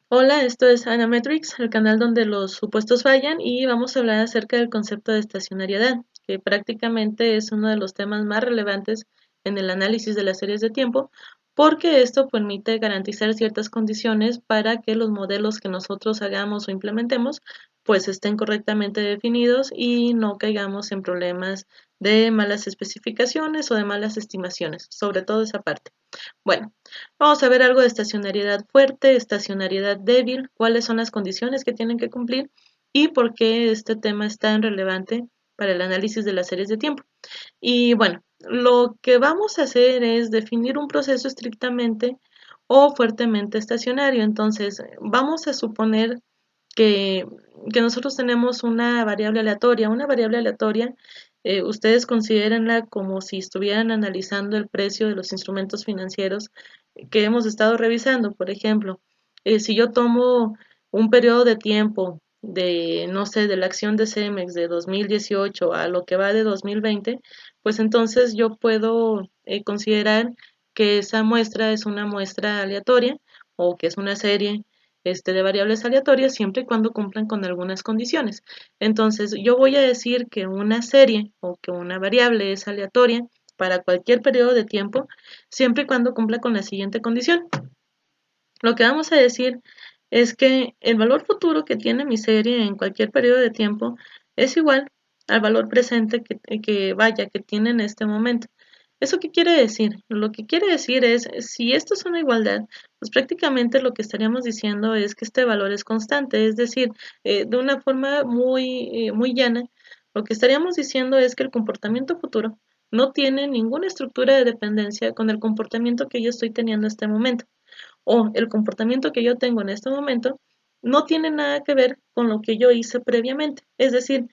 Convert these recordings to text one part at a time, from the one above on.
Hola, esto es Anametrics, el canal donde los supuestos fallan y vamos a hablar acerca del concepto de estacionariedad, que prácticamente es uno de los temas más relevantes en el análisis de las series de tiempo, porque esto permite garantizar ciertas condiciones para que los modelos que nosotros hagamos o implementemos pues estén correctamente definidos y no caigamos en problemas de malas especificaciones o de malas estimaciones, sobre todo esa parte. Bueno, vamos a ver algo de estacionariedad fuerte, estacionariedad débil, cuáles son las condiciones que tienen que cumplir y por qué este tema es tan relevante para el análisis de las series de tiempo. Y bueno, lo que vamos a hacer es definir un proceso estrictamente o fuertemente estacionario. Entonces, vamos a suponer que, que nosotros tenemos una variable aleatoria. Una variable aleatoria, ustedes considérenla como si estuvieran analizando el precio de los instrumentos financieros que hemos estado revisando. Por ejemplo, si yo tomo un periodo de tiempo de, no sé, de la acción de Cemex de 2018 a lo que va de 2020, pues entonces yo puedo considerar que esa muestra es una muestra aleatoria o que es una serie de variables aleatorias siempre y cuando cumplan con algunas condiciones. Entonces, yo voy a decir que una serie o que una variable es aleatoria para cualquier periodo de tiempo, siempre y cuando cumpla con la siguiente condición. Lo que vamos a decir es que el valor futuro que tiene mi serie en cualquier periodo de tiempo es igual al valor presente que tiene en este momento. ¿Eso qué quiere decir? Lo que quiere decir es, si esto es una igualdad, pues prácticamente lo que estaríamos diciendo es que este valor es constante, es decir, de una forma muy llana, lo que estaríamos diciendo es que el comportamiento futuro no tiene ninguna estructura de dependencia con el comportamiento que yo estoy teniendo en este momento, o el comportamiento que yo tengo en este momento no tiene nada que ver con lo que yo hice previamente. Es decir,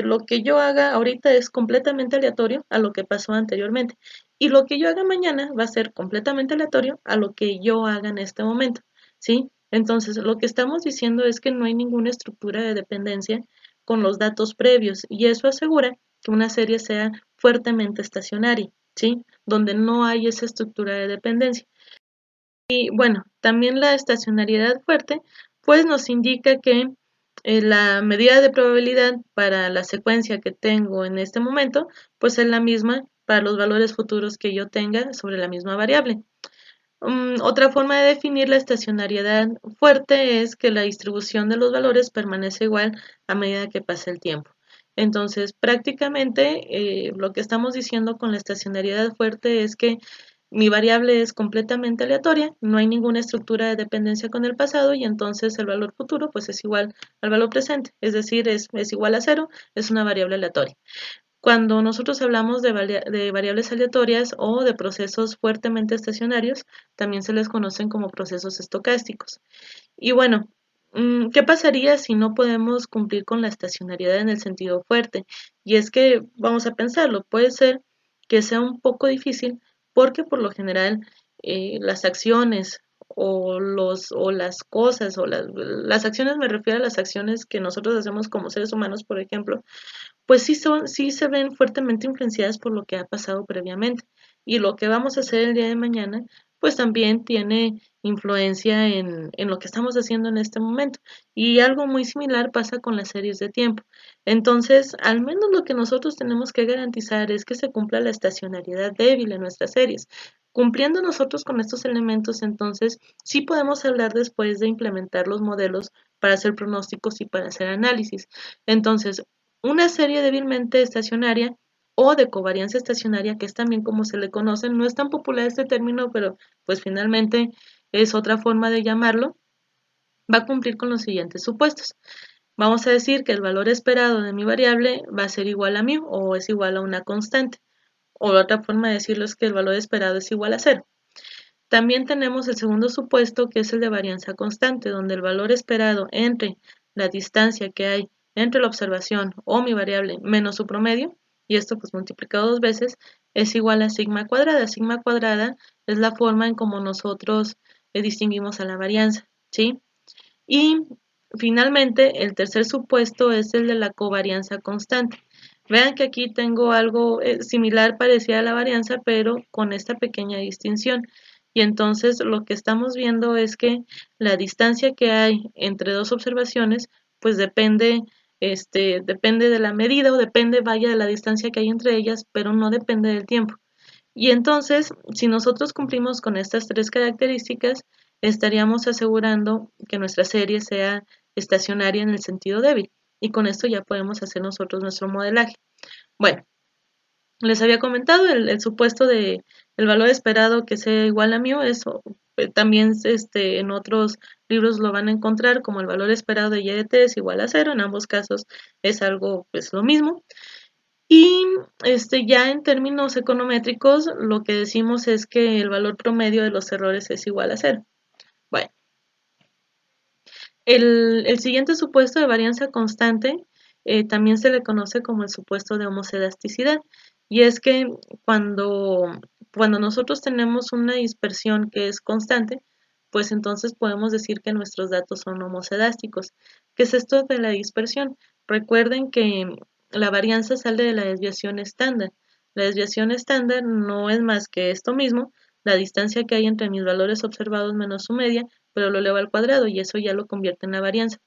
lo que yo haga ahorita es completamente aleatorio a lo que pasó anteriormente. Y lo que yo haga mañana va a ser completamente aleatorio a lo que yo haga en este momento. ¿Sí? Entonces, lo que estamos diciendo es que no hay ninguna estructura de dependencia con los datos previos y eso asegura que una serie sea fuertemente estacionaria, ¿sí? Donde no hay esa estructura de dependencia. Y bueno, también la estacionariedad fuerte, pues nos indica que la medida de probabilidad para la secuencia que tengo en este momento, pues es la misma para los valores futuros que yo tenga sobre la misma variable. Otra forma de definir la estacionariedad fuerte es que la distribución de los valores permanece igual a medida que pasa el tiempo. Entonces, prácticamente lo que estamos diciendo con la estacionariedad fuerte es que mi variable es completamente aleatoria, no hay ninguna estructura de dependencia con el pasado y entonces el valor futuro pues es igual al valor presente, es decir, es igual a cero, es una variable aleatoria. Cuando nosotros hablamos de variables aleatorias o de procesos fuertemente estacionarios, también se les conocen como procesos estocásticos. Y bueno, ¿qué pasaría si no podemos cumplir con la estacionariedad en el sentido fuerte? Y es que, vamos a pensarlo, puede ser que sea un poco difícil porque por lo general las acciones o las cosas o las acciones, me refiero a las acciones que nosotros hacemos como seres humanos, por ejemplo, pues sí se ven fuertemente influenciadas por lo que ha pasado previamente. Y lo que vamos a hacer el día de mañana, pues también tiene influencia en lo que estamos haciendo en este momento. Y algo muy similar pasa con las series de tiempo. Entonces, al menos lo que nosotros tenemos que garantizar es que se cumpla la estacionariedad débil en nuestras series. Cumpliendo nosotros con estos elementos, entonces sí podemos hablar después de implementar los modelos para hacer pronósticos y para hacer análisis. Entonces, una serie débilmente estacionaria o de covarianza estacionaria, que es también como se le conoce, no es tan popular este término, pero pues finalmente es otra forma de llamarlo, va a cumplir con los siguientes supuestos. Vamos a decir que el valor esperado de mi variable va a ser igual a μ o es igual a una constante. O otra forma de decirlo es que el valor esperado es igual a cero. También tenemos el segundo supuesto, que es el de varianza constante, donde el valor esperado entre la distancia que hay entre la observación o mi variable menos su promedio, y esto pues multiplicado dos veces, es igual a sigma cuadrada. Sigma cuadrada es la forma en como nosotros distinguimos a la varianza, ¿sí? Y finalmente, el tercer supuesto es el de la covarianza constante. Vean que aquí tengo algo similar, parecida a la varianza, pero con esta pequeña distinción. Y entonces lo que estamos viendo es que la distancia que hay entre dos observaciones, pues depende de la medida o depende, vaya, de la distancia que hay entre ellas, pero no depende del tiempo. Y entonces, si nosotros cumplimos con estas tres características, estaríamos asegurando que nuestra serie sea estacionaria en el sentido débil. Y con esto ya podemos hacer nosotros nuestro modelaje. Bueno, les había comentado el supuesto de el valor esperado que sea igual a mu, eso también en otros libros lo van a encontrar como el valor esperado de y de t es igual a cero, en ambos casos es algo pues lo mismo. Y ya en términos econométricos, lo que decimos es que el valor promedio de los errores es igual a cero. Bueno, el siguiente supuesto de varianza constante también se le conoce como el supuesto de homocedasticidad. Y es que cuando, cuando nosotros tenemos una dispersión que es constante, pues entonces podemos decir que nuestros datos son homocedásticos. ¿Qué es esto de la dispersión? Recuerden que la varianza sale de la desviación estándar. La desviación estándar no es más que esto mismo, la distancia que hay entre mis valores observados menos su media, pero lo elevo al cuadrado y eso ya lo convierte en la varianza.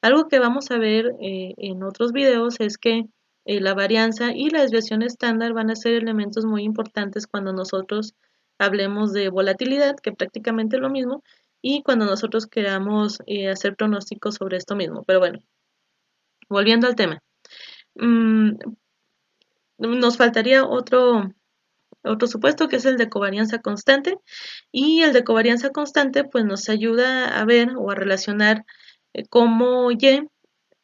Algo que vamos a ver en otros videos es que la varianza y la desviación estándar van a ser elementos muy importantes cuando nosotros hablemos de volatilidad, que prácticamente es lo mismo, y cuando nosotros queramos hacer pronósticos sobre esto mismo. Pero bueno, volviendo al tema. Mm, nos faltaría otro supuesto que es el de covarianza constante y el de covarianza constante pues nos ayuda a ver o a relacionar cómo Y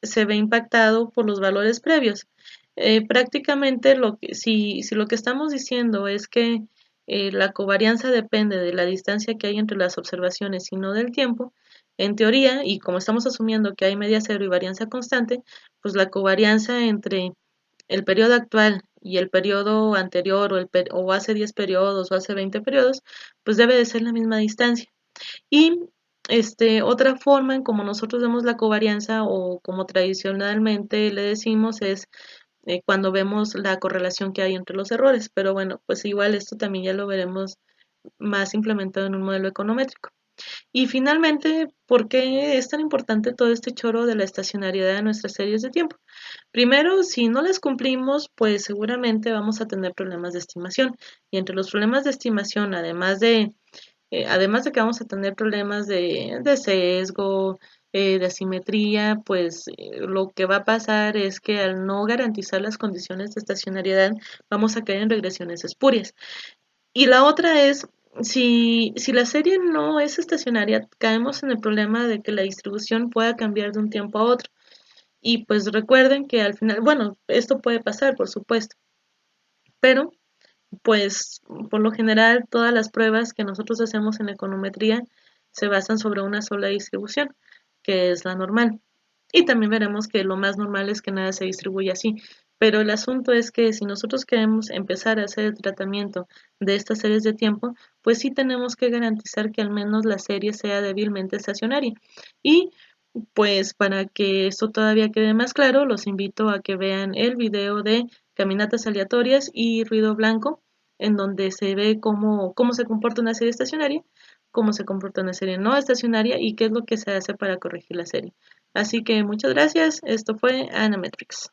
se ve impactado por los valores previos. Prácticamente si lo que estamos diciendo es que la covarianza depende de la distancia que hay entre las observaciones y no del tiempo, en teoría, y como estamos asumiendo que hay media cero y varianza constante, pues la covarianza entre el periodo actual y el periodo anterior o hace 10 periodos o hace 20 periodos, pues debe de ser la misma distancia. Y otra forma en como nosotros vemos la covarianza o como tradicionalmente le decimos es cuando vemos la correlación que hay entre los errores. Pero bueno, pues igual esto también ya lo veremos más implementado en un modelo econométrico. Y finalmente, ¿por qué es tan importante todo este choro de la estacionariedad de nuestras series de tiempo? Primero, si no las cumplimos, pues seguramente vamos a tener problemas de estimación. Y entre los problemas de estimación, además de que vamos a tener problemas de sesgo, de asimetría, pues lo que va a pasar es que al no garantizar las condiciones de estacionariedad, vamos a caer en regresiones espurias. Y la otra es, si la serie no es estacionaria, caemos en el problema de que la distribución pueda cambiar de un tiempo a otro. Y pues recuerden que al final, bueno, esto puede pasar, por supuesto, pero pues por lo general todas las pruebas que nosotros hacemos en econometría se basan sobre una sola distribución, que es la normal. Y también veremos que lo más normal es que nada se distribuya así. Pero el asunto es que si nosotros queremos empezar a hacer el tratamiento de estas series de tiempo, pues sí tenemos que garantizar que al menos la serie sea débilmente estacionaria. Y pues para que esto todavía quede más claro, los invito a que vean el video de caminatas aleatorias y ruido blanco, en donde se ve cómo se comporta una serie estacionaria, cómo se comporta una serie no estacionaria y qué es lo que se hace para corregir la serie. Así que muchas gracias, esto fue Anametrics.